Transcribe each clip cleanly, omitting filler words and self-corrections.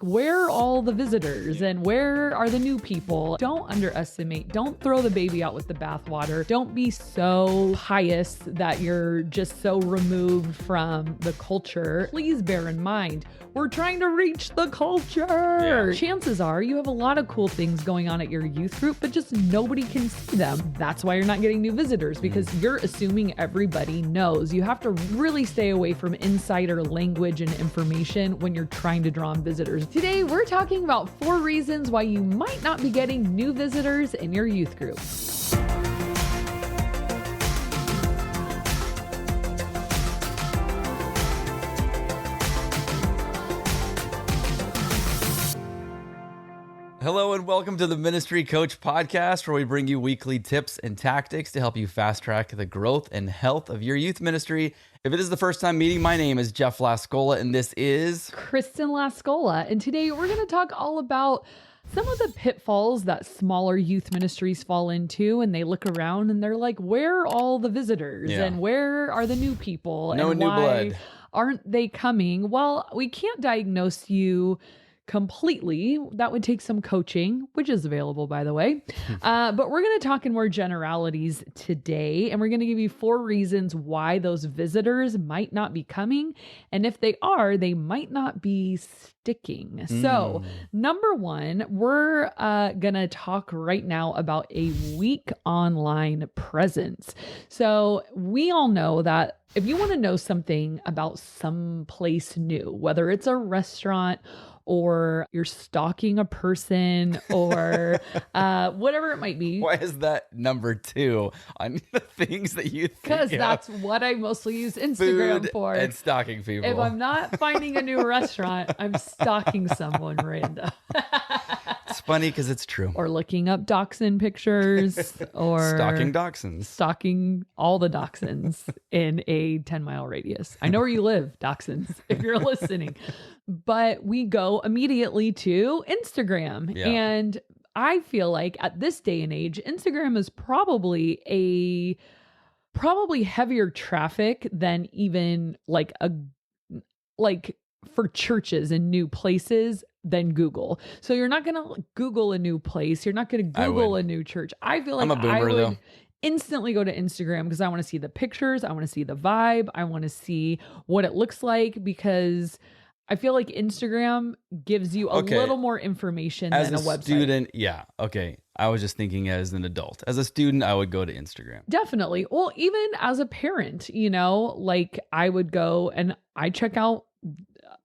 Where are all the visitors and where are the new people? Don't underestimate. Don't throw the baby out with the bathwater. Don't be so pious that you're just so removed from the culture. Please bear in mind, we're trying to reach the culture. Yeah. Chances are you have a lot of cool things going on at your youth group, but just nobody can see them. That's why you're not getting new visitors, because you're assuming everybody knows. You have to really stay away from insider language and information when you're trying to draw in visitors. Today, we're talking about 4 reasons why you might not be getting new visitors in your youth group. Hello and welcome to the Ministry Coach Podcast, where we bring you weekly tips and tactics to help you fast track the growth and health of your youth ministry. If it is the first time meeting, my name is Jeff Lascola and this is Kristen Lascola. And today we're going to talk all about some of the pitfalls that smaller youth ministries fall into, and they look around and they're like, where are all the visitors and where are the new people? No and new why blood. Aren't they coming? Well, we can't diagnose you completely. That would take some coaching, which is available, by the way. But we're going to talk in more generalities today, and we're going to give you 4 reasons why those visitors might not be coming. And if they are, they might not be sticking. So number 1, we're going to talk right now about a weak online presence. So we all know that if you want to know something about some place new, whether it's a restaurant or you're stalking a person or whatever it might be. Why is that number 2 on the things that you think? Because that's what I mostly use Instagram Food for. and stalking people. If I'm not finding a new restaurant, I'm stalking someone random. It's funny because it's true. Or looking up dachshund pictures or Stalking dachshunds. Stalking all the dachshunds in a 10-mile radius. I know where you live, dachshunds, if you're listening. But we go immediately to Instagram. Yeah. And I feel like at this day and age, Instagram is probably heavier traffic than even like for churches and new places than Google. So you're not going to Google a new place. You're not going to Google a new church. I feel like I'm a boomer, though. Instantly go to Instagram because I want to see the pictures. I want to see the vibe. I want to see what it looks like, because I feel like Instagram gives you a little more information than a website. As a student, yeah. Okay. I was just thinking as an adult. As a student, I would go to Instagram. Definitely. Well, even as a parent, like I would go and I check out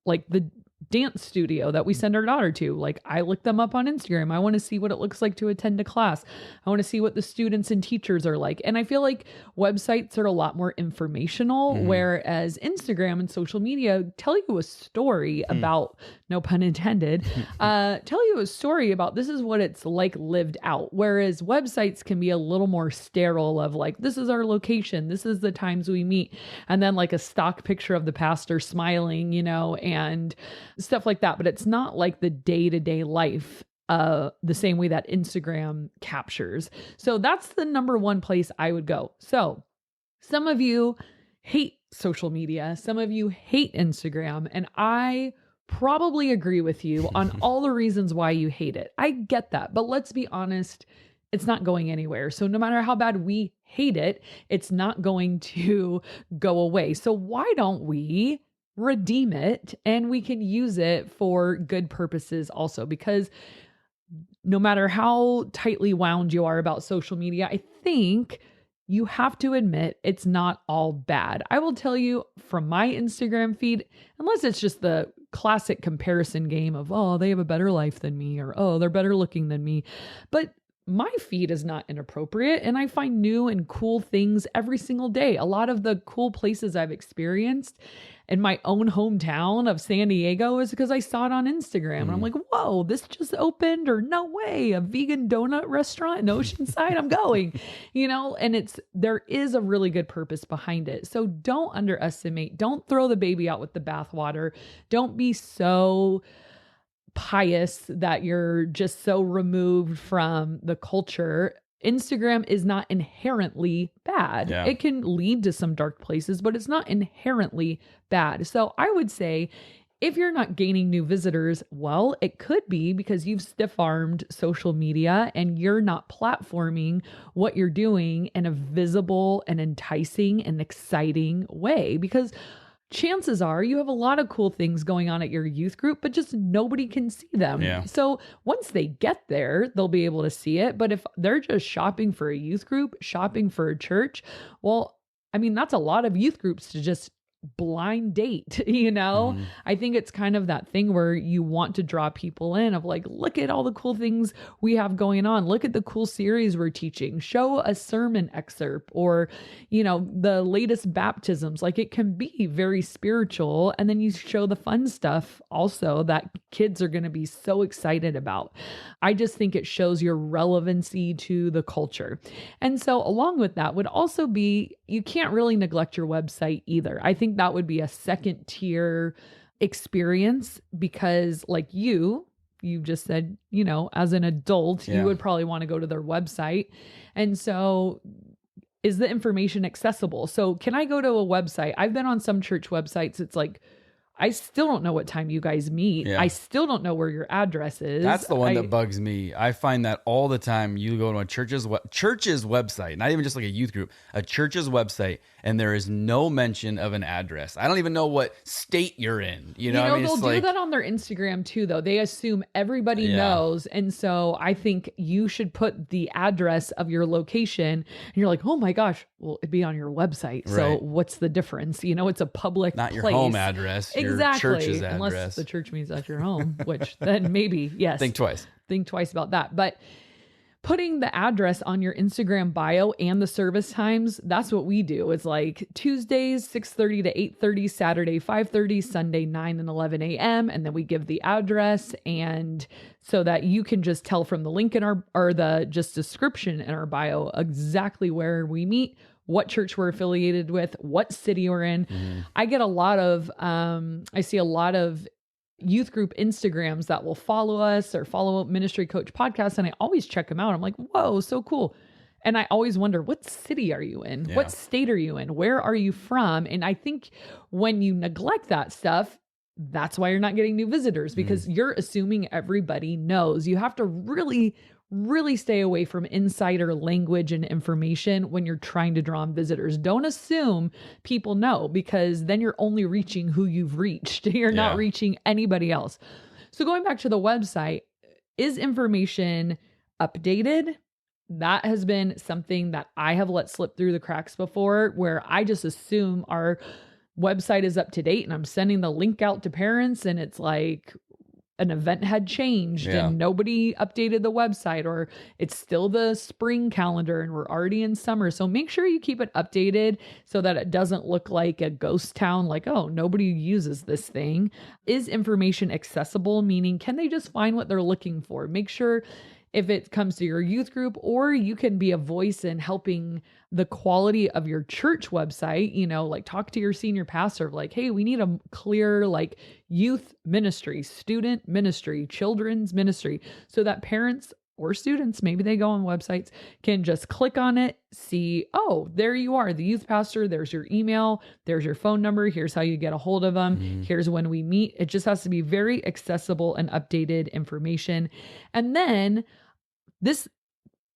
like the dance studio that we send our daughter to. Like I look them up on Instagram. I want to see what it looks like to attend a class. I want to see what the students and teachers are like. And I feel like websites are a lot more informational, whereas Instagram and social media tell you a story about, no pun intended, tell you a story about this is what it's like lived out. Whereas websites can be a little more sterile of like, this is our location. This is the times we meet. And then like a stock picture of the pastor smiling, and stuff like that. But it's not like the day-to-day life the same way that Instagram captures. So that's the number 1 place I would go. So some of you hate social media. Some of you hate Instagram. And I probably agree with you on all the reasons why you hate it. I get that. But let's be honest, it's not going anywhere. So no matter how bad we hate it, it's not going to go away. So why don't we redeem it and we can use it for good purposes also? Because no matter how tightly wound you are about social media, I think you have to admit it's not all bad. I will tell you from my Instagram feed, unless it's just the classic comparison game of, oh, they have a better life than me, or, oh, they're better looking than me. But my feed is not inappropriate, and I find new and cool things every single day. A lot of the cool places I've experienced in my own hometown of San Diego is because I saw it on Instagram. And I'm like, whoa, this just opened, or no way, a vegan donut restaurant in Oceanside, I'm going, and there is a really good purpose behind it. So don't underestimate, don't throw the baby out with the bathwater. Don't be so pious that you're just so removed from the culture. Instagram is not inherently bad. Yeah. It can lead to some dark places, but it's not inherently bad. So I would say If you're not gaining new visitors, well, it could be because you've stiff-armed social media and you're not platforming what you're doing in a visible and enticing and exciting way. Because chances are you have a lot of cool things going on at your youth group, but just nobody can see them. Yeah. So once they get there, they'll be able to see it. But if they're just shopping for a youth group, shopping for a church, well, I mean, that's a lot of youth groups to just blind date, I think it's kind of that thing where you want to draw people in of like, look at all the cool things we have going on. Look at the cool series we're teaching. Show a sermon excerpt or, the latest baptisms. Like it can be very spiritual. And then you show the fun stuff also that kids are going to be so excited about. I just think it shows your relevancy to the culture. And so along with that would also be, you can't really neglect your website either. I think that would be a second tier experience because like you just said, as an adult, you would probably want to go to their website. And so is the information accessible? So can I go to a website? I've been on some church websites. It's like, I still don't know what time you guys meet. Yeah. I still don't know where your address is. That's the one that bugs me. I find that all the time. You go to a church's website, not even just like a youth group, a church's website, and there is no mention of an address. I don't even know what state you're in. They'll do that on their Instagram too, though. They assume everybody knows. And so I think you should put the address of your location and you're like, oh my gosh, well, it'd be on your website. Right. So what's the difference? It's a public Not place. Your home address. Exactly. Your church's address. Unless the church means at your home, which then maybe, yes. Think twice about that. But putting the address on your Instagram bio and the service times, that's what we do. It's like Tuesdays, 6:30 to 8:30, Saturday, 5:30, Sunday, 9 and 11 a.m. And then we give the address and so that you can just tell from the link in the just description in our bio exactly where we meet, what church we're affiliated with, what city we're in. Mm-hmm. I get I see a lot of youth group Instagrams that will follow us or follow Ministry Coach Podcast. And I always check them out. I'm like, whoa, so cool. And I always wonder, what city are you in? Yeah. What state are you in? Where are you from? And I think when you neglect that stuff, that's why you're not getting new visitors because you're assuming everybody knows. You have to really stay away from insider language and information when you're trying to draw in visitors. Don't assume people know because then you're only reaching who you've reached. You're not reaching anybody else. So going back to the website, is information updated? That has been something that I have let slip through the cracks before where I just assume our website is up to date and I'm sending the link out to parents and it's like, an event had changed and nobody updated the website or it's still the spring calendar and we're already in summer. So make sure you keep it updated so that it doesn't look like a ghost town, like, oh, nobody uses this thing. Is information accessible? Meaning, can they just find what they're looking for? Make sure if it comes to your youth group, or you can be a voice in helping the quality of your church website, like talk to your senior pastor of like, hey, we need a clear like youth ministry, student ministry, children's ministry, so that parents or students, maybe they go on websites, can just click on it, see, oh, there you are, the youth pastor, there's your email, there's your phone number, here's how you get a hold of them, here's when we meet. It just has to be very accessible and updated information. And then this,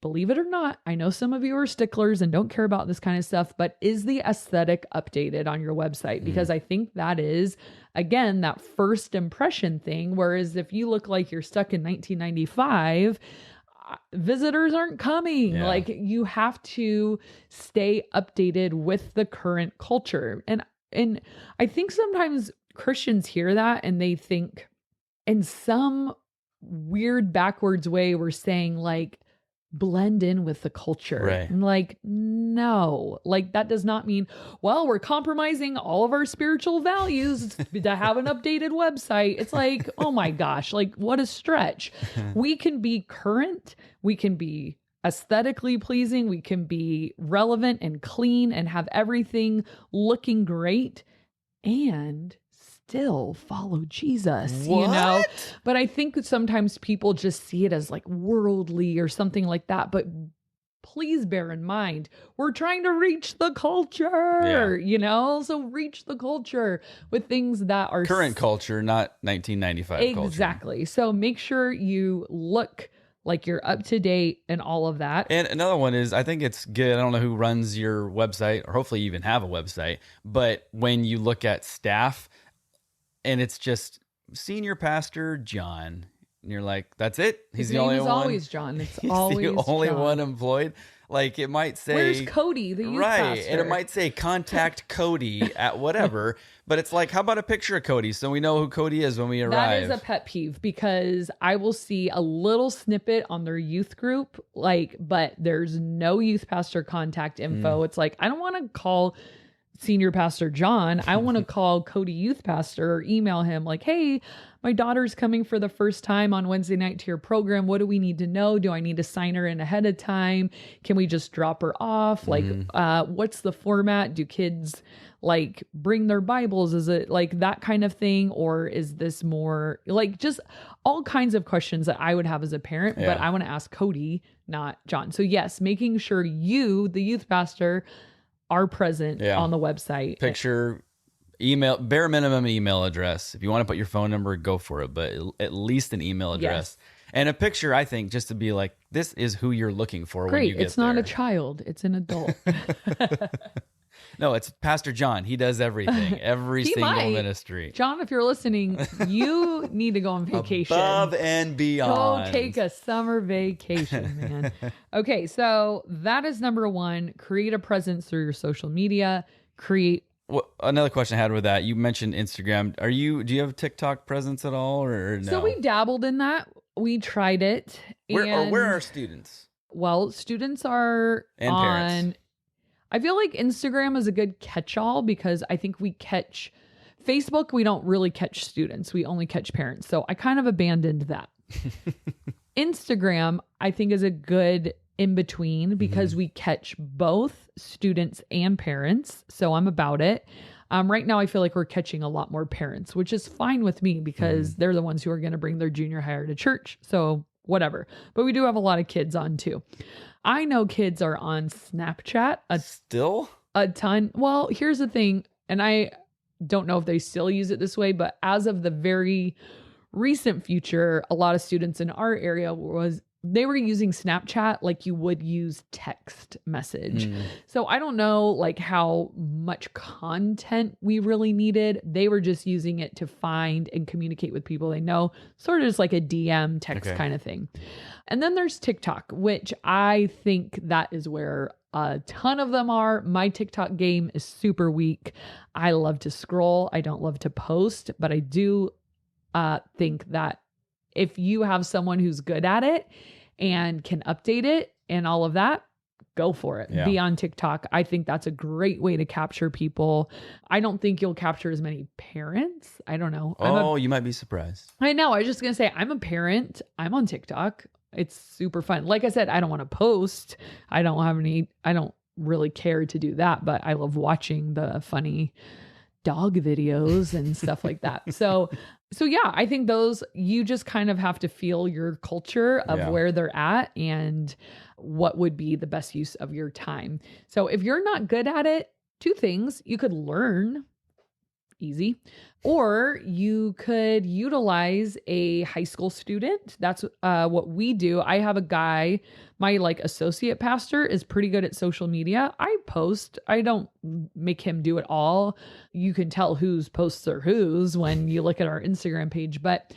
believe it or not, I know some of you are sticklers and don't care about this kind of stuff, but is the aesthetic updated on your website? Because I think that is, again, that first impression thing. Whereas if you look like you're stuck in 1995, visitors aren't coming. Yeah. Like you have to stay updated with the current culture. And I think sometimes Christians hear that and they think in some weird backwards way we're saying like blend in with the culture. Right. And like, no, like that does not mean, well, we're compromising all of our spiritual values to have an updated website. It's like, oh my gosh, like what a stretch. We can be current. We can be aesthetically pleasing. We can be relevant and clean and have everything looking great and still follow Jesus, But I think sometimes people just see it as like worldly or something like that. But please bear in mind, we're trying to reach the culture, so reach the culture with things that are current culture, not 1995 culture. Exactly. So make sure you look like you're up to date and all of that. And another one is, I think it's good. I don't know who runs your website, or hopefully you even have a website, but when you look at staff and it's just Senior Pastor John, and you're like, that's it? He's the only one? Always John. It's always the only John. one employed. Like it might say, where's Cody, the youth pastor? And it might say contact Cody at whatever, but it's like, how about a picture of Cody so we know who Cody is when we arrive? That is a pet peeve, because I will see a little snippet on their youth group, but there's no youth pastor contact info. It's like, I don't want to call Senior Pastor John. I want to call Cody youth pastor or email him like, hey, my daughter's coming for the first time on Wednesday night to your program. What do we need to know? Do I need to sign her in ahead of time? Can we just drop her off? Like, what's the format? Do kids bring their Bibles? Is it like that kind of thing? Or is this more just all kinds of questions that I would have as a parent, but I want to ask Cody, not John. So yes, making sure you, the youth pastor, are present on the website. Picture, email, bare minimum email address. If you want to put your phone number, go for it, but at least an email address. And a picture, I think, just to be like, this is who you're looking for when you get there. It's not a child, it's an adult. No, it's Pastor John. He does everything, every single ministry. John, if you're listening, you need to go on vacation. Above and beyond. Go take a summer vacation, man. Okay, so that is number one. Create a presence through your social media. Well, another question I had with that, you mentioned Instagram. Do you have a TikTok presence at all, or no? So we dabbled in that. We tried it. Where are students? Well, students are and parents. I feel like Instagram is a good catch-all, because I think we catch Facebook. We don't really catch students. We only catch parents. So I kind of abandoned that. Instagram, I think, is a good in between, because we catch both students and parents. So I'm about it. Right now, I feel like we're catching a lot more parents, which is fine with me, because they're the ones who are going to bring their junior hire to church. So whatever. But we do have a lot of kids on too. I know kids are on Snapchat. Still? A ton. Well, here's the thing, and I don't know if they still use it this way, but as of the very recent future, a lot of students in our area they were using Snapchat like you would use text message. So I don't know how much content we really needed. They were just using it to find and communicate with people they know, sort of just like a DM text kind of thing. And then there's TikTok, which I think that is where a ton of them are. My TikTok game is super weak. I love to scroll. I don't love to post, but I do think that if you have someone who's good at it and can update it and all of that, go for it. Be on TikTok. I think that's a great way to capture people. I don't think you'll capture as many parents. I don't know. You might be surprised. I know. I was just going to say, I'm a parent. I'm on TikTok. It's super fun. Like I said, I don't want to post. I don't really care to do that, but I love watching the funny dog videos and stuff like that. So yeah, I think you just kind of have to feel your culture of where they're at and what would be the best use of your time. So if you're not good at it, two things: you could learn, easy, or you could utilize a high school student. That's what we do. I have a guy, my associate pastor is pretty good at social media. I post. I don't make him do it all. You can tell whose posts are whose when you look at our Instagram page. But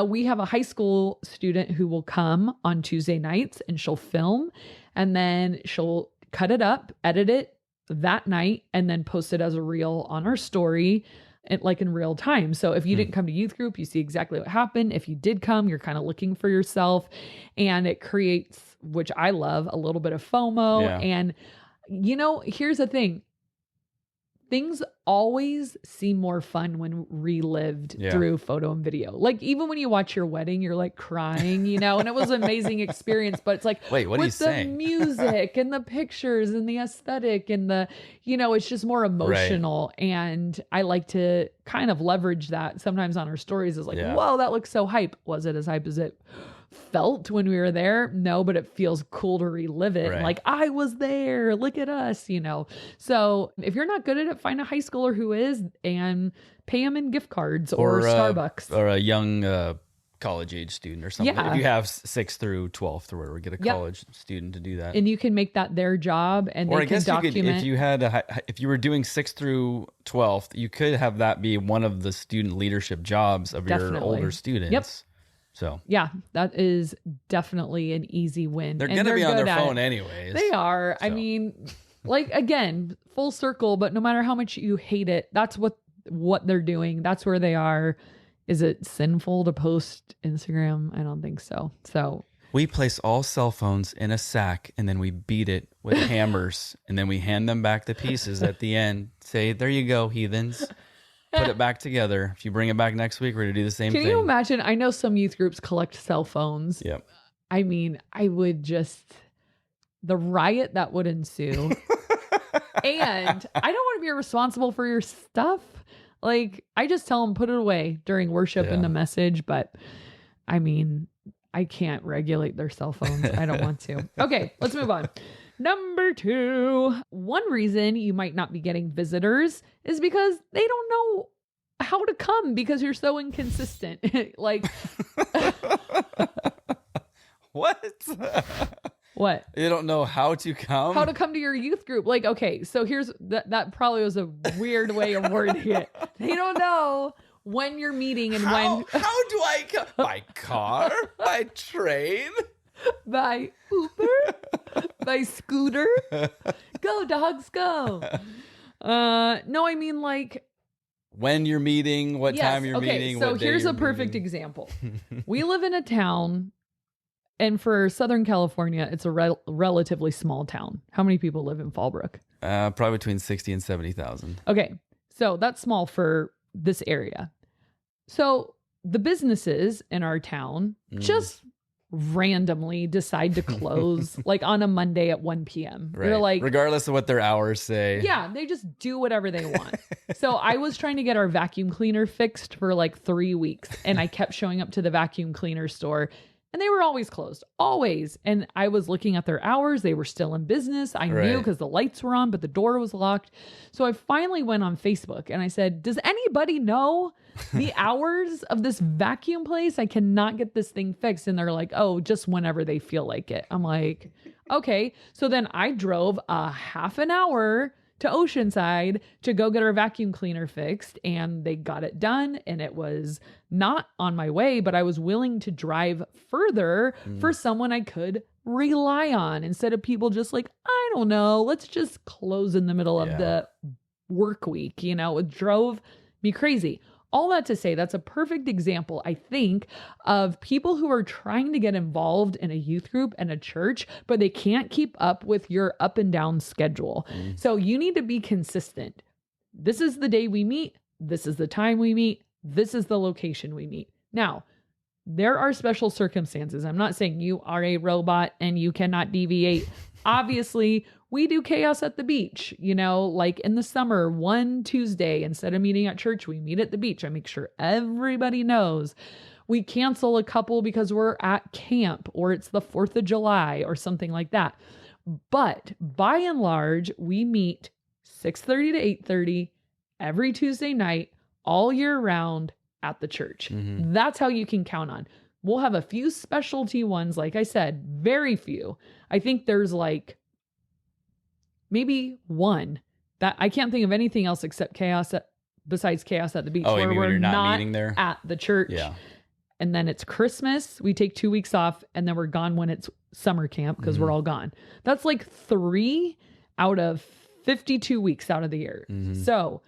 we have a high school student who will come on Tuesday nights, and she'll film, and then she'll cut it up, edit it that night, and then post it as a reel on our story in real time. So if you didn't come to youth group, you see exactly what happened. If you did come, you're kind of looking for yourself, and it creates, which I love, a little bit of FOMO. And here's the thing. Things always seem more fun when relived through photo and video. Like even when you watch your wedding, you're like crying, you know, and it was an amazing experience, but it's like, wait, what are you saying? With the music and the pictures and the aesthetic and the, you know, it's just more emotional. Right. And I like to kind of leverage that sometimes on our stories is like, whoa, that looks so hype. Was it as hype as it felt when we were there? No, but it feels cool to relive it. Right. Like I was there, look at us, you know? So if you're not good at it, find a high schooler who is and pay them in gift cards or Starbucks. Or a young college age student or something. Yeah. If you have 6th through 12th or whatever, get a college student to do that. And you can make that their job and they can document. You could, if you had if you were doing 6th through 12th, you could have that be one of the student leadership jobs of your older students. Yep. So yeah, that is definitely an easy win. They're going to be on their phone anyways. They are. So. I mean, like again, full circle, but no matter how much you hate it, that's what they're doing. That's where they are. Is it sinful to post Instagram? I don't think so. So we place all cell phones in a sack and then we beat it with hammers and then we hand them back the pieces at the end. Say, there you go, heathens. Put it back together. If you bring it back next week, we're going to do the same thing. Can you imagine? I know some youth groups collect cell phones. Yep. I mean, I would just, the riot that would ensue. And I don't want to be responsible for your stuff. Like, I just tell them, put it away during worship in the message. But I mean, I can't regulate their cell phones. I don't want to. Okay, let's move on. Number 2, one reason you might not be getting visitors is because they don't know how to come because you're so inconsistent. Like, what? What? You don't know how to come? How to come to your youth group. Like, okay, so here's, that probably was a weird way of wording it. They don't know when you're meeting and when. How do I come? By car? By train? By Uber? By scooter? Go, dogs, go. No, I mean like. When you're meeting, what time you're meeting. So what day here's a you're perfect meeting. example. We live in a town, and for Southern California, it's a relatively small town. How many people live in Fallbrook? Probably between 60 and 70,000. Okay, so that's small for this area. So the businesses in our town just randomly decide to close like on a Monday at 1 p.m. Right. They're like, regardless of what their hours say. Yeah, they just do whatever they want. So I was trying to get our vacuum cleaner fixed for like 3 weeks, and I kept showing up to the vacuum cleaner store and they were always closed, always. And I was looking at their hours. They were still in business. I knew because the lights were on, but the door was locked. So I finally went on Facebook and I said, does anybody know the hours of this vacuum place? I cannot get this thing fixed. And they're like, oh, just whenever they feel like it. I'm like, okay. So then I drove a half an hour to Oceanside to go get our vacuum cleaner fixed, and they got it done, and it was not on my way, but I was willing to drive further for someone I could rely on instead of people just like, I don't know, let's just close in the middle of the work week. You know, it drove me crazy. All that to say, that's a perfect example, I think, of people who are trying to get involved in a youth group and a church, but they can't keep up with your up and down schedule. So you need to be consistent. This is the day we meet. This is the time we meet. This is the location we meet. Now, there are special circumstances. I'm not saying you are a robot and you cannot deviate. Obviously, we do chaos at the beach, you know, like in the summer, one Tuesday, instead of meeting at church, we meet at the beach. I make sure everybody knows. We cancel a couple because we're at camp or it's the 4th of July or something like that. But by and large, we meet 6:30 to 8:30 every Tuesday night, all year round at the church. That's how you can count on. We'll have a few specialty ones, like I said, very few. I think there's like maybe one that I can't think of anything else except besides chaos at the beach, where we're not meeting there at the church. Yeah. And then it's Christmas. We take 2 weeks off and then we're gone when it's summer camp because we're all gone. That's like 3 out of 52 weeks out of the year. So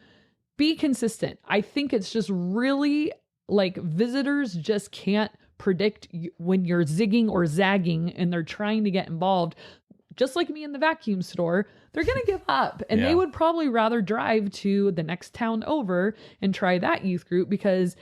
be consistent. I think it's just really like visitors just can't predict when you're zigging or zagging and they're trying to get involved. just like me in the vacuum store, they're going to give up, and they would probably rather drive to the next town over and try that youth group, because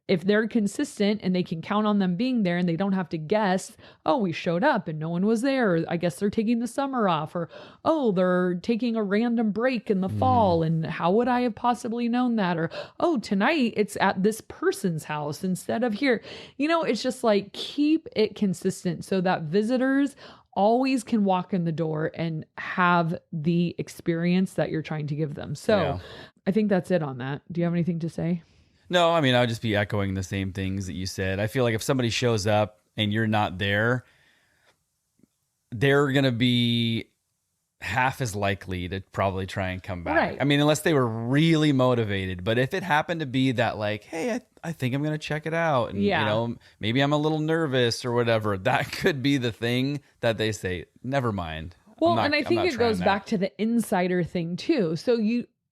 if they're consistent and they can count on them being there and they don't have to guess, oh, we showed up and no one was there, or I guess they're taking the summer off, or oh, they're taking a random break in the fall and how would I have possibly known that, or oh, tonight it's at this person's house instead of here. It's just like, keep it consistent so that visitors always can walk in the door and have the experience that you're trying to give them. So I think that's it on that. Do you have anything to say? No, I mean, I would just be echoing the same things that you said. I feel like if somebody shows up and you're not there, they're going to be half as likely to probably try and come back. Right. I mean, unless they were really motivated. But if it happened to be that like, hey, I think I'm going to check it out. And, maybe I'm a little nervous or whatever. That could be the thing that they say, never mind. Well, and I think it goes back to the insider thing too. So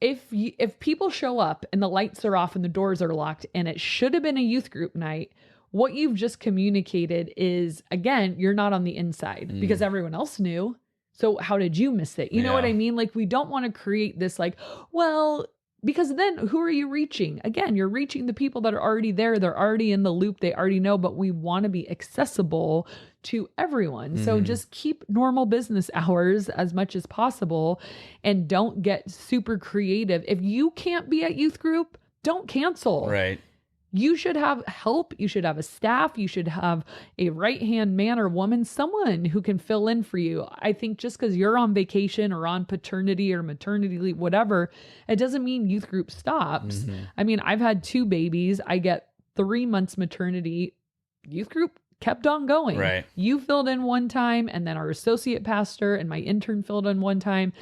if people show up and the lights are off and the doors are locked and it should have been a youth group night, what you've just communicated is, again, you're not on the inside because everyone else knew. So how did you miss it? You know what I mean? Like, we don't want to create this like, well, because then who are you reaching? Again, you're reaching the people that are already there. They're already in the loop. They already know, but we want to be accessible to everyone. So just keep normal business hours as much as possible and don't get super creative. If you can't be at youth group, don't cancel. Right. You should have help. You should have a staff. You should have a right-hand man or woman, someone who can fill in for you. I think just because you're on vacation or on paternity or maternity leave, whatever, it doesn't mean youth group stops. I mean, I've had 2 babies. I get 3 months maternity. Youth group kept on going. Right. You filled in one time, and then our associate pastor and my intern filled in one time.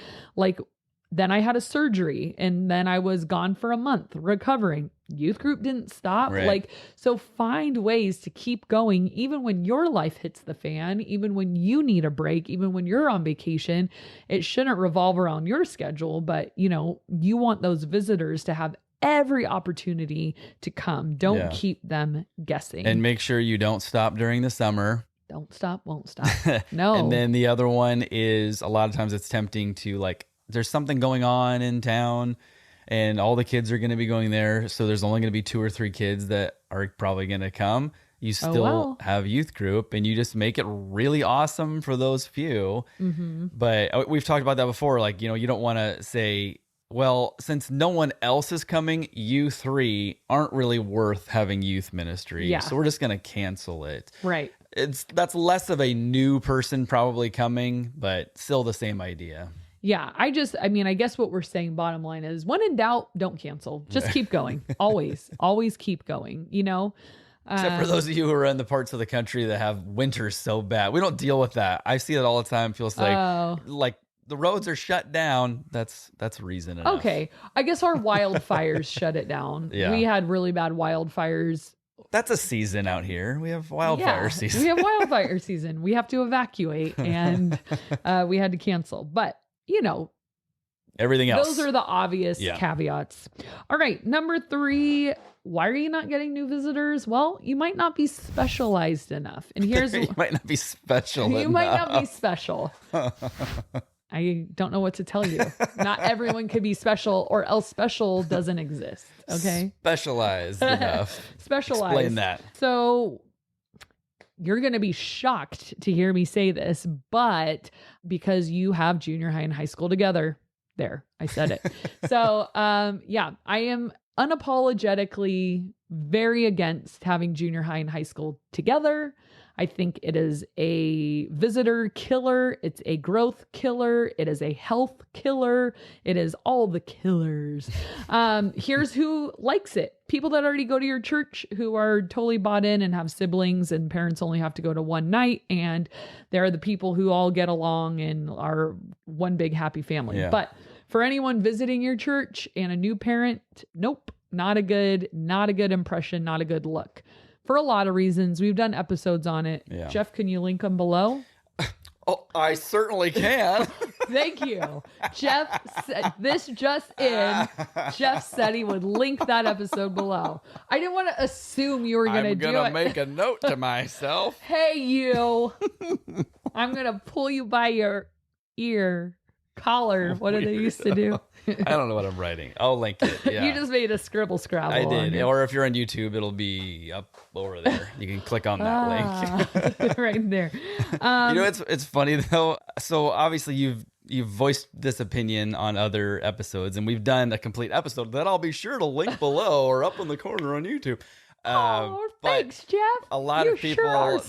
Then I had a surgery, and then I was gone for a month recovering. Youth group didn't stop. Right. So find ways to keep going, even when your life hits the fan, even when you need a break, even when you're on vacation. It shouldn't revolve around your schedule, but you want those visitors to have every opportunity to come. Don't keep them guessing. And make sure you don't stop during the summer. Don't stop, won't stop. No. And then the other one is, a lot of times it's tempting to there's something going on in town and all the kids are going to be going there. So there's only going to be 2 or 3 kids that are probably going to come. You still have youth group, and you just make it really awesome for those few. But we've talked about that before. You don't want to say, well, since no one else is coming, you 3 aren't really worth having youth ministry. Yeah. So we're just going to cancel it. Right. That's less of a new person probably coming, but still the same idea. Yeah, I guess what we're saying, bottom line is, when in doubt, don't cancel. Just keep going. Always keep going, Except for those of you who are in the parts of the country that have winters so bad. We don't deal with that. I see it all the time. Feels like the roads are shut down. That's reason enough. Okay. I guess our wildfires shut it down. Yeah. We had really bad wildfires. That's a season out here. We have wildfire season. We have wildfire season. We have to evacuate, and we had to cancel. But everything else. Those are the obvious caveats. All right. Number 3, why are you not getting new visitors? Well, you might not be specialized enough. And here's you might not be special enough. You might not be special. I don't know what to tell you. Not everyone could be special, or else special doesn't exist. Okay. Specialized enough. Specialized. Explain that. So you're going to be shocked to hear me say this, but because you have junior high and high school together, there, I said it. So, I am unapologetically very against having junior high and high school together. I think it is a visitor killer. It's a growth killer. It is a health killer. It is all the killers. Here's who likes it. People that already go to your church, who are totally bought in and have siblings, and parents only have to go to one night. And they're the people who all get along and are one big happy family. Yeah. But for anyone visiting your church and a new parent, nope, not a good impression, not a good look. For a lot of reasons. We've done episodes on it. Yeah. Jeff, can you link them below? Oh, I certainly can. Thank you. Jeff said, this just in, Jeff said he would link that episode below. I didn't want to assume you were going to do it. I'm going to make a note to myself. Hey, you. I'm going to pull you by your ear, collar. What do they used to do? I don't know what I'm writing. I'll link it. Yeah. You just made a scribble scrabble. I did. Or if you're on YouTube, it'll be up over there. You can click on that link. Right there. It's funny though. So obviously you've voiced this opinion on other episodes, and we've done a complete episode that I'll be sure to link below or up in the corner on YouTube. Thanks, Jeff. A lot of people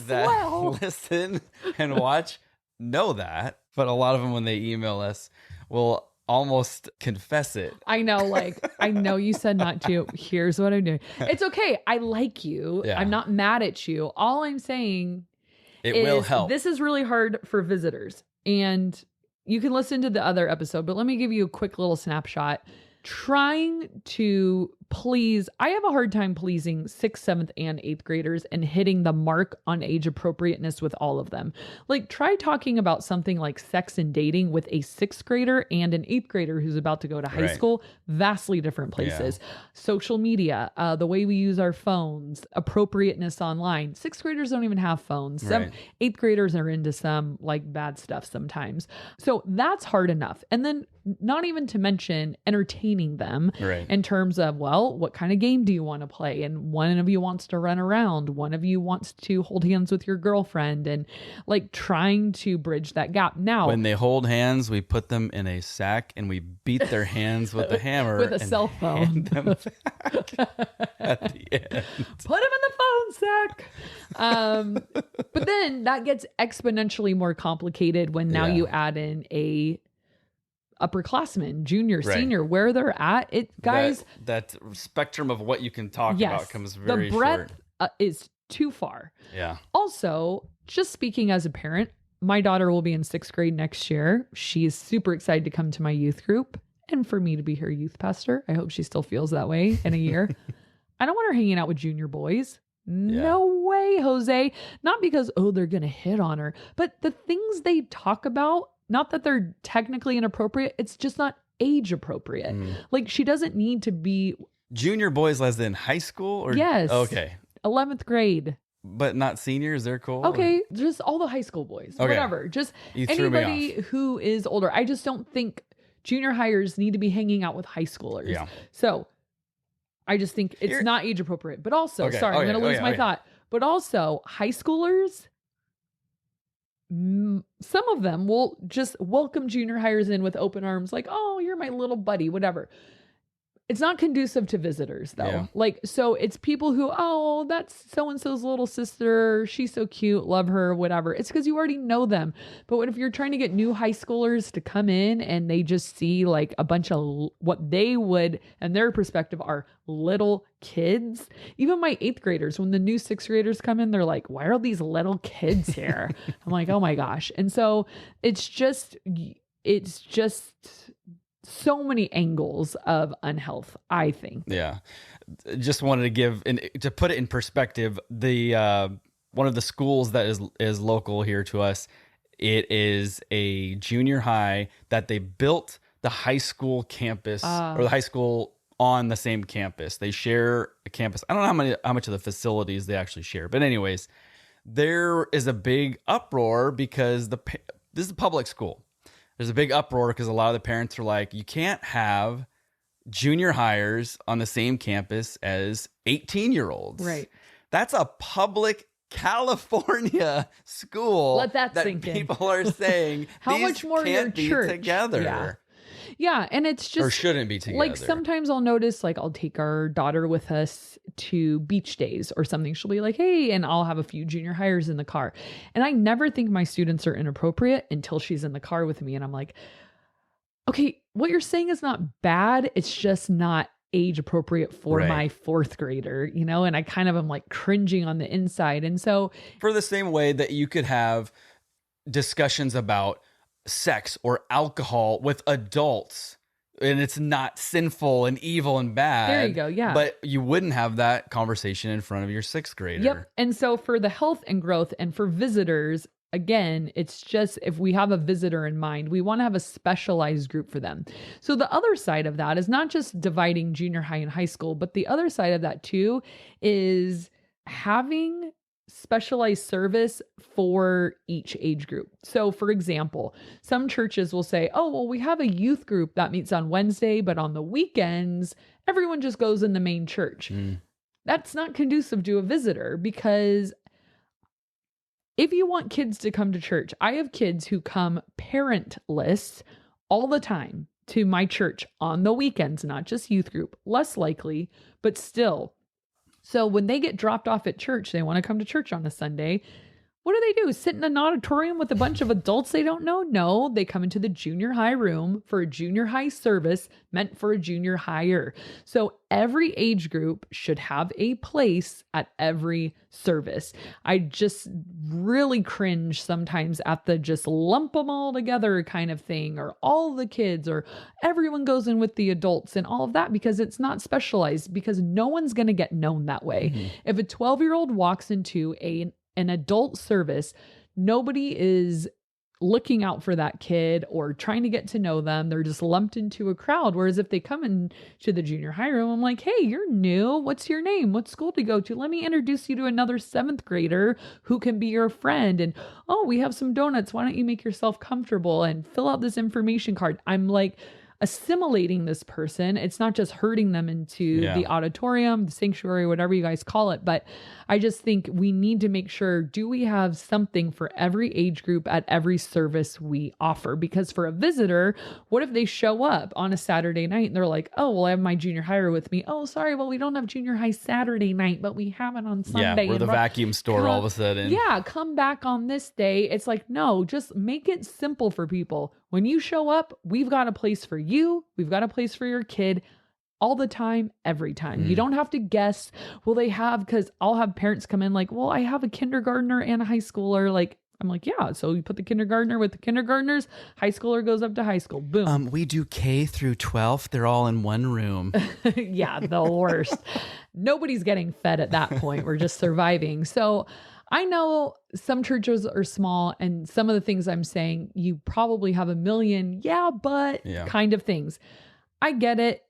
that listen and watch know that, but a lot of them when they email us will almost confess it. I know, like, I know you said not to. Here's what I'm doing. It's okay. I like you. Yeah. I'm not mad at you. All I'm saying it will help. This is really hard for visitors. And you can listen to the other episode, but let me give you a quick little snapshot. Trying to please, I have a hard time pleasing 6th, 7th, and 8th graders and hitting the mark on age appropriateness with all of them. Like, try talking about something like sex and dating with a 6th grader and an 8th grader who's about to go to high school. Vastly different places. Yeah. Social media, the way we use our phones, appropriateness online. 6th graders don't even have phones. Some 8th graders are into some like bad stuff sometimes. So that's hard enough. And then not even to mention entertaining them in terms of, well, what kind of game do you want to play? And one of you wants to run around. One of you wants to hold hands with your girlfriend, and like trying to bridge that gap. Now, when they hold hands, we put them in a sack and we beat their hands with a hammer with a cell phone. Hand them back at the end. Put them in the phone sack. But then that gets exponentially more complicated when now you add in a upperclassmen, junior, senior, where they're at. It, guys, that spectrum of what you can talk about comes very the breadth short. Is too far. Yeah. Also, just speaking as a parent, my daughter will be in 6th grade next year. She's super excited to come to my youth group and for me to be her youth pastor. I hope she still feels that way in a year. I don't want her hanging out with junior boys. No way, Jose. Not because, they're going to hit on her, but the things they talk about, not that they're technically inappropriate, it's just not age appropriate. Like, she doesn't need to be... Junior boys as in high school? Or yes. Okay. 11th grade. But not seniors? They're cool? Okay, just all the high school boys. Okay. Whatever. Just anybody who is older. I just don't think junior hires need to be hanging out with high schoolers. Yeah. So, I just think it's not age appropriate. But also, I'm going to lose my thought. But also, high schoolers... some of them will just welcome junior hires in with open arms, like, oh, you're my little buddy, whatever. It's not conducive to visitors, though. Yeah. Like, so it's people who, oh, that's so-and-so's little sister. She's so cute. Love her, whatever. It's because you already know them. But what if you're trying to get new high schoolers to come in and they just see like a bunch of what they would, and their perspective are little kids? Even my 8th graders, when the new 6th graders come in, they're like, why are these little kids here? I'm like, oh my gosh. And so it's just so many angles of unhealth, I think. Yeah. Just wanted to give, and to put it in perspective, the one of the schools that is local here to us, it is a junior high that they built the high school campus or the high school on the same campus. They share a campus. I don't know how much of the facilities they actually share, but anyways, there is a big uproar because this is a public school. There's a big uproar because a lot of the parents are like, you can't have junior hires on the same campus as 18-year-olds. Right. That's a public California school. Let that sink in. People are saying how these much more can't be church? Together. Yeah, and it's just... Or shouldn't be together. Like, sometimes I'll notice, like, I'll take our daughter with us to beach days or something. She'll be like, hey, and I'll have a few junior hires in the car. And I never think my students are inappropriate until she's in the car with me. And I'm like, okay, what you're saying is not bad. It's just not age appropriate for my 4th grader, you know? And I kind of am like cringing on the inside. And so... For the same way that you could have discussions about sex or alcohol with adults, and it's not sinful and evil and bad. There you go. Yeah. But you wouldn't have that conversation in front of your 6th grader. Yep. And so for the health and growth and for visitors, again, it's just, if we have a visitor in mind, we want to have a specialized group for them. So the other side of that is not just dividing junior high and high school, but the other side of that too is having specialized service for each age group. So for example, some churches will say, oh, well, we have a youth group that meets on Wednesday, but on the weekends, everyone just goes in the main church. That's not conducive to a visitor, because if you want kids to come to church, I have kids who come parentless all the time to my church on the weekends, not just youth group, less likely, but still. So when they get dropped off at church, they want to come to church on a Sunday. What do? Sit in an auditorium with a bunch of adults they don't know? No, they come into the junior high room for a junior high service meant for a junior higher. So every age group should have a place at every service. I just really cringe sometimes at the just lump them all together kind of thing, or all the kids, or everyone goes in with the adults and all of that, because it's not specialized, because no one's going to get known that way. If a 12-year-old walks into an adult service, nobody is looking out for that kid or trying to get to know them. They're just lumped into a crowd. Whereas if they come into the junior high room, I'm like, hey, you're new. What's your name? What school do you go to? Let me introduce you to another 7th grader who can be your friend. And, oh, we have some donuts. Why don't you make yourself comfortable and fill out this information card? I'm like assimilating this person. It's not just herding them into the auditorium, the sanctuary, whatever you guys call it. But I just think we need to make sure, do we have something for every age group at every service we offer? Because for a visitor, what if they show up on a Saturday night and they're like, oh, well, I have my junior higher with me. Oh, sorry. Well, we don't have junior high Saturday night, but we have it on Sunday. Yeah, we're the vacuum store all of a sudden. Yeah, come back on this day. It's like, no, just make it simple for people. When you show up, we've got a place for you. We've got a place for your kid all the time, every time. You don't have to guess. Will they have, because I'll have parents come in like, well, I have a kindergartner and a high schooler. Like, I'm like, yeah. So you put the kindergartner with the kindergartners, high schooler goes up to high school. Boom. We do K through 12. They're all in one room. Yeah, the worst. Nobody's getting fed at that point. We're just surviving. So I know some churches are small, and some of the things I'm saying, you probably have a million, kind of things. I get it.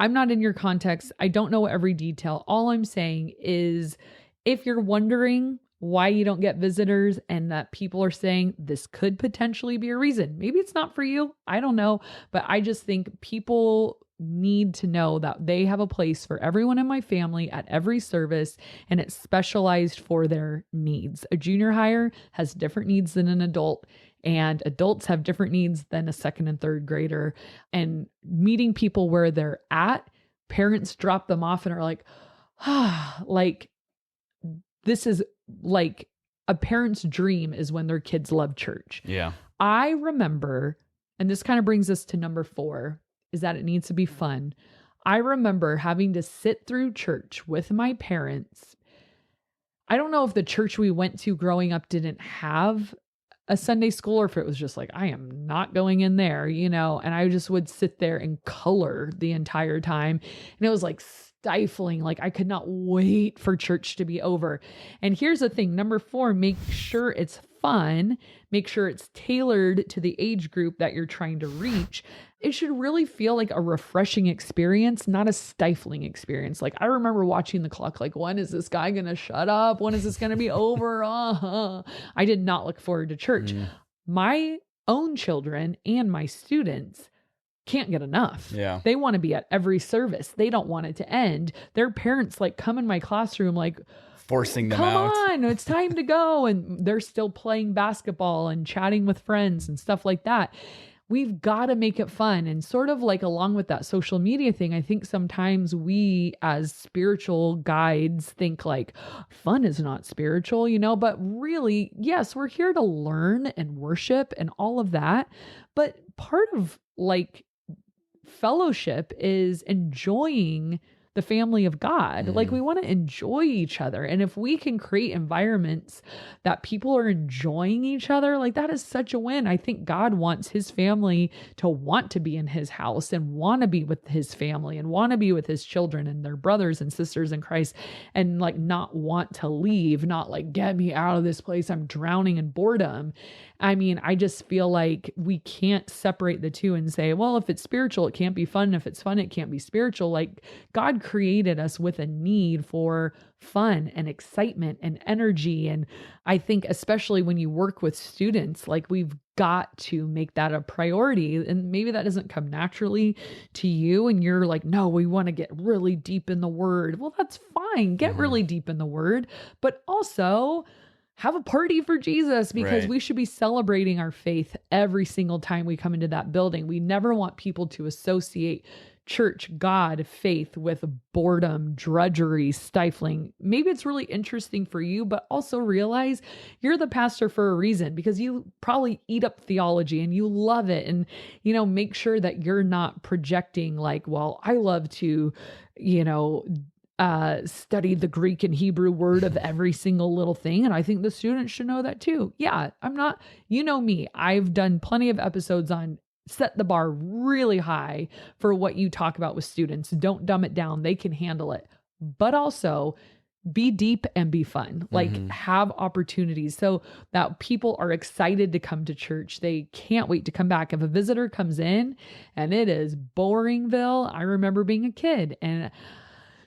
I'm not in your context. I don't know every detail. All I'm saying is, if you're wondering why you don't get visitors and that people are saying this could potentially be a reason, maybe it's not for you. I don't know. But I just think people need to know that they have a place for everyone in my family at every service, and it's specialized for their needs. A junior higher has different needs than an adult, and adults have different needs than a 2nd and 3rd grader. And meeting people where they're at, parents drop them off and are like, like, this is like a parent's dream is when their kids love church. Yeah. I remember, and this kind of brings us to number 4, is that it needs to be fun. I remember having to sit through church with my parents. I don't know if the church we went to growing up didn't have a Sunday school, or if it was just like, I am not going in there, and I just would sit there and color the entire time. And it was like stifling. Like, I could not wait for church to be over. And here's the thing. Number 4, make sure it's fun. Make sure it's tailored to the age group that you're trying to reach. It should really feel like a refreshing experience, not a stifling experience. Like, I remember watching the clock, like, when is this guy going to shut up? When is this going to be over? I did not look forward to church. My own children and my students can't get enough. Yeah. They want to be at every service. They don't want it to end. Their parents like come in my classroom like, forcing them come out. on, it's time to go. And they're still playing basketball and chatting with friends and stuff like that. We've got to make it fun. And sort of like along with that social media thing, I think sometimes we as spiritual guides think like fun is not spiritual, but really, yes, we're here to learn and worship and all of that. But part of like fellowship is enjoying the family of God. Like, we want to enjoy each other. And if we can create environments that people are enjoying each other, like, that is such a win. I think God wants his family to want to be in his house and want to be with his family and want to be with his children and their brothers and sisters in Christ, and like not want to leave, not like, get me out of this place, I'm drowning in boredom. I mean, I just feel like we can't separate the two and say, well, if it's spiritual, it can't be fun. If it's fun, it can't be spiritual. Like, God created us with a need for fun and excitement and energy. And I think especially when you work with students, like we've got to make that a priority. And maybe that doesn't come naturally to you. And you're like, no, we want to get really deep in the word. Well, that's fine. Get really deep in the word, but also have a party for Jesus, because we should be celebrating our faith every single time we come into that building. We never want people to associate church, God, faith with boredom, drudgery, stifling. Maybe it's really interesting for you, but also realize you're the pastor for a reason, because you probably eat up theology and you love it. And, make sure that you're not projecting like, well, I love to, study the Greek and Hebrew word of every single little thing. And I think the students should know that too. Yeah, I'm not, me, I've done plenty of episodes on set the bar really high for what you talk about with students. Don't dumb it down. They can handle it, but also be deep and be fun. Like have opportunities so that people are excited to come to church. They can't wait to come back. If a visitor comes in and it is Boringville, I remember being a kid and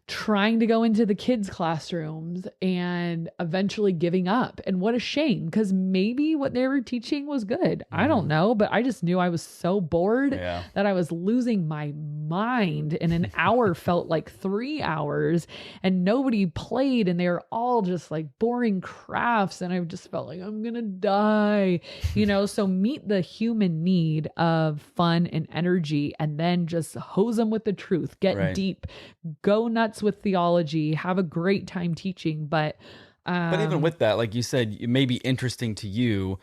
trying to go into the kids' classrooms and eventually giving up. And what a shame, because maybe what they were teaching was good. I don't know, but I just knew I was so bored that I was losing my mind, and an hour felt like 3 hours and nobody played and they were all just like boring crafts. And I just felt like I'm going to die, so meet the human need of fun and energy, and then just hose them with the truth, get deep, go nuts with theology, have a great time teaching. But even with that, like you said, it may be interesting to you.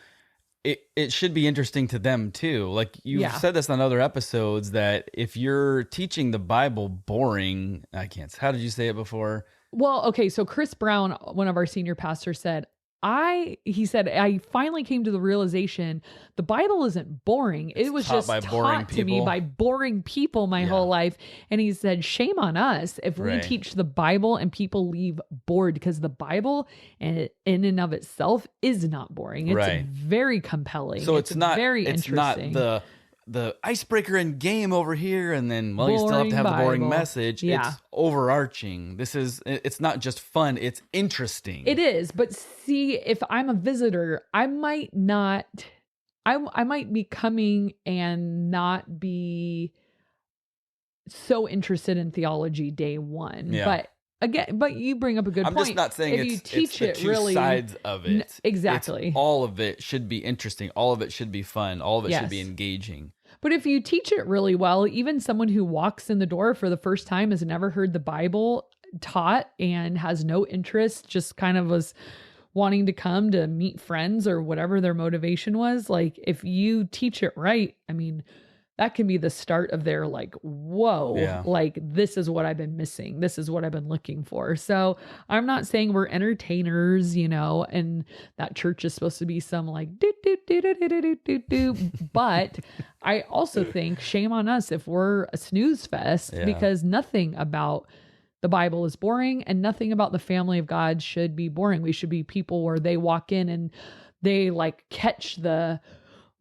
It should be interesting to them too. Like you've said this on other episodes, that if you're teaching the Bible boring, how did you say it before? Well, okay. So Chris Brown, one of our senior pastors, said, he said, I finally came to the realization the Bible isn't boring. It was just taught to me by boring people my whole life. And he said, shame on us if we teach the Bible and people leave bored, because the Bible in and of itself is not boring. It's very compelling. So it's not very interesting. It's not the icebreaker and game over here, and then you still have to have the boring message. It's overarching. It's not just fun, it's interesting. It is, but see, if I'm a visitor, I might be coming and not be so interested in theology day one. But you bring up a good point. I'm just not saying if you teach it's the two really, sides of it. Exactly. All of it should be interesting. All of it should be fun. All of it should be engaging. But if you teach it really well, even someone who walks in the door for the first time, has never heard the Bible taught and has no interest, just kind of was wanting to come to meet friends or whatever their motivation was. Like if you teach it right, I mean, that can be the start of their like, whoa, like this is what I've been missing. This is what I've been looking for. So I'm not saying we're entertainers, and that church is supposed to be some like do. But I also think shame on us if we're a snooze fest, because nothing about the Bible is boring and nothing about the family of God should be boring. We should be people where they walk in and they like catch the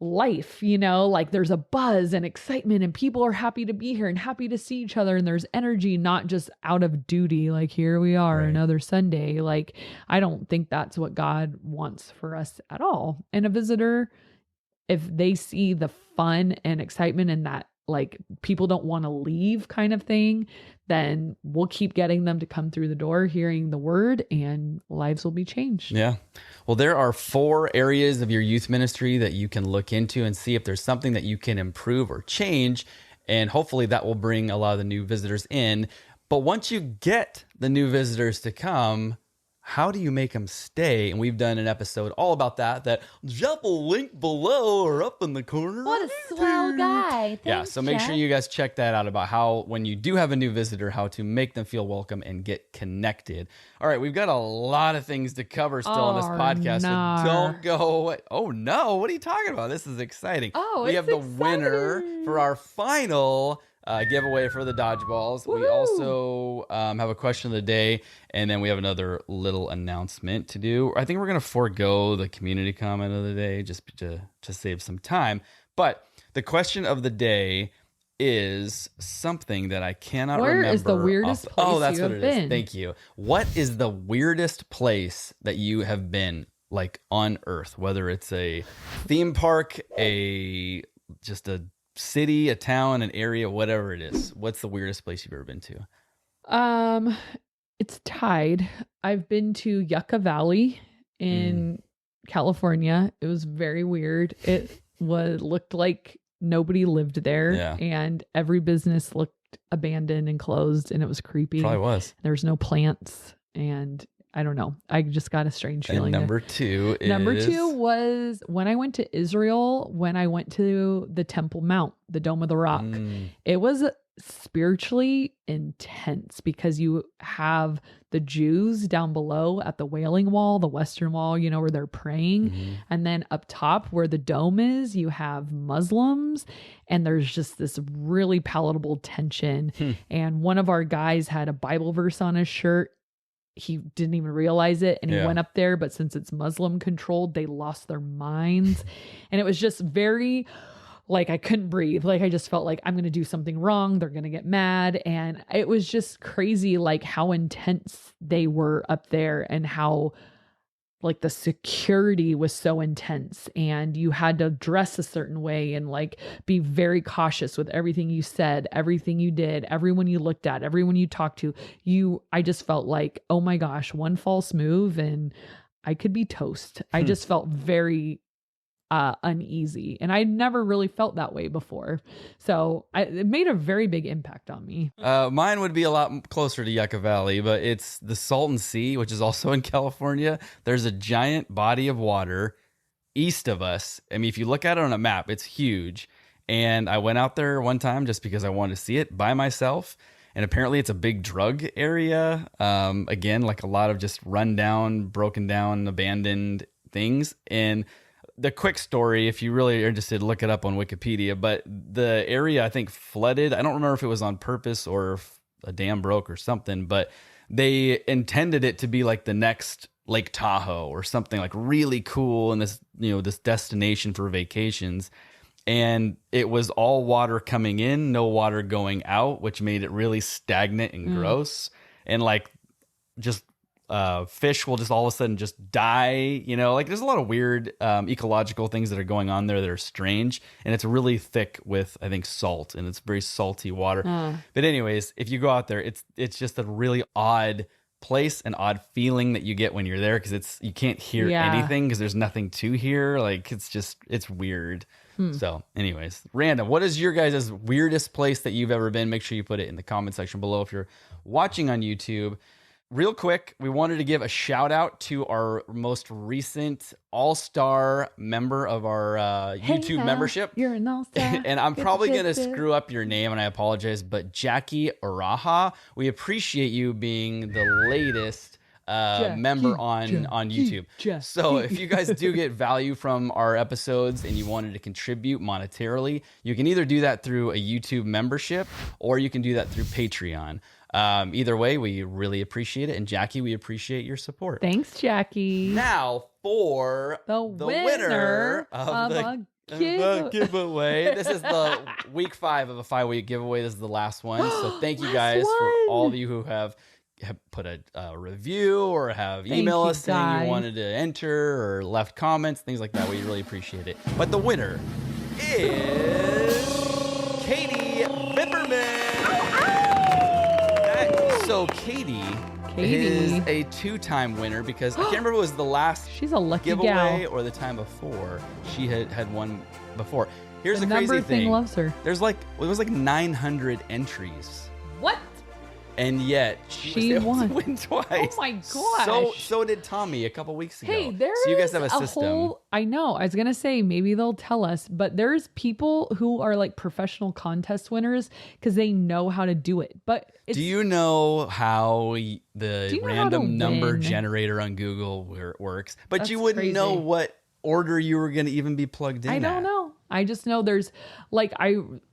life, like there's a buzz and excitement and people are happy to be here and happy to see each other. And there's energy, not just out of duty. Like here we are another Sunday. Like, I don't think that's what God wants for us at all. And a visitor, if they see the fun and excitement and that like people don't want to leave kind of thing, then we'll keep getting them to come through the door, hearing the word, and lives will be changed. Yeah. Well, there are 4 areas of your youth ministry that you can look into and see if there's something that you can improve or change. And hopefully that will bring a lot of the new visitors in. But once you get the new visitors to come, how do you make them stay? And we've done an episode all about that Jeff will link below or up in the corner. What a swell guy. Thanks, so make sure you guys check that out about how, when you do have a new visitor, how to make them feel welcome and get connected. All right, we've got a lot of things to cover still on this podcast, so don't go away. Oh no, what are you talking about? This is exciting. We have the winner for our final giveaway for the dodgeballs. Woo-hoo! We also have a question of the day, and then we have another little announcement to do. I think we're going to forego the community comment of the day just to save some time. But the question of the day is something that I cannot Where remember. is the weirdest place Oh, that's you what have it is. been? Thank you. What is the weirdest place that you have been, like, on Earth? Whether it's a theme park, just a city, a town, an area, whatever it is. What's the weirdest place you've ever been to? It's tied. I've been to Yucca Valley in California. It was very weird. It looked like nobody lived there, and every business looked abandoned and closed, and it was creepy. Probably was. There was no plants, and I don't know. I just got a strange feeling. And number two was when I went to Israel, when I went to the Temple Mount, the Dome of the Rock. It was spiritually intense because you have the Jews down below at the Wailing Wall, the Western Wall, where they're praying. And then up top where the dome is, you have Muslims, and there's just this really palatable tension. And one of our guys had a Bible verse on his shirt. He didn't even realize it, and he went up there, but since it's Muslim controlled, they lost their minds. And it was just very, like, I couldn't breathe. Like, I just felt like I'm going to do something wrong. They're going to get mad. And it was just crazy, like, how intense they were up there, and how, like, the security was so intense, and you had to dress a certain way and, like, be very cautious with everything you said, everything you did, everyone you looked at, everyone you talked to. I just felt like, oh my gosh, one false move and I could be toast. I just felt very uneasy, and I never really felt that way before. So it made a very big impact on me. Mine would be a lot closer to Yucca Valley, but it's the Salton Sea, which is also in California. There's a giant body of water east of us. I mean, if you look at it on a map, it's huge. And I went out there one time just because I wanted to see it by myself. And apparently it's a big drug area. Again, like a lot of just run down, broken down, abandoned things. And the quick story, if you really are interested, look it up on Wikipedia. But the area, I think, flooded. I don't remember if it was on purpose or if a dam broke or something, but they intended it to be like the next Lake Tahoe or something like really cool and this destination for vacations. And it was all water coming in, no water going out, which made it really stagnant and gross. And like just fish will just all of a sudden just die, like there's a lot of weird ecological things that are going on there that are strange, and it's really thick with, I think, salt, and it's very salty water. But anyways, if you go out there, it's just a really odd place, an odd feeling that you get when you're there, because you can't hear anything because there's nothing to hear. Like it's weird. So anyways, random. What is your guys' weirdest place that you've ever been? Make sure you put it in the comment section below if you're watching on YouTube. Real quick, we wanted to give a shout out to our most recent all-star member of our YouTube membership. You're an all-star. And I'm probably going to screw up your name, and I apologize, but Jackie Araha, we appreciate you being the latest member on YouTube. So if you guys do get value from our episodes and you wanted to contribute monetarily, you can either do that through a YouTube membership or you can do that through Patreon. Either way, we really appreciate it. And Jackie, we appreciate your support. Thanks, Jackie. Now for the winner of the giveaway. This is the week 5 of a 5-week giveaway. This is the last one. So thank you guys for all of you who have put a review or have emailed us saying you wanted to enter or left comments, things like that. We really appreciate it. But the winner is Katie Bipperman. So Katie is a 2-time winner because I can't remember if it was the last She's a lucky giveaway gal. or the time before. She had won before. Here's the the crazy number thing. loves her. It was like 900 entries. What? And yet she was able to win twice. Oh my gosh. So did Tommy a couple weeks ago. Hey, there's so you guys have a system. I know. I was going to say, maybe they'll tell us, but there's people who are like professional contest winners because they know how to do it. But do you know how the random number generator on Google works? But That's you wouldn't crazy. know what order you were going to even be plugged in. I don't know. I just know there's like,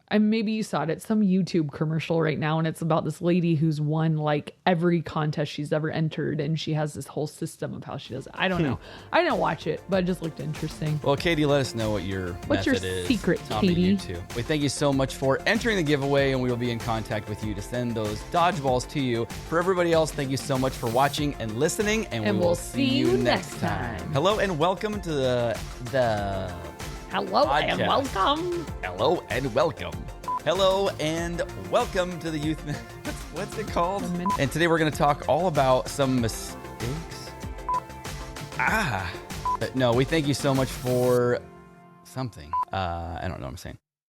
And maybe you saw it. It's some YouTube commercial right now, and it's about this lady who's won like every contest she's ever entered, and she has this whole system of how she does it. I don't know. I didn't watch it, but it just looked interesting. Well, Katie, let us know what your method is. Secret, on Katie? YouTube. We thank you so much for entering the giveaway, and we will be in contact with you to send those dodgeballs to you. For everybody else, thank you so much for watching and listening, and we will see you next time. Hello and welcome to the Hello podcast. and welcome. Hello and welcome. Hello and welcome to the youth. What's it called? And today we're going to talk all about some mistakes. No, we thank you so much for something. I don't know what I'm saying.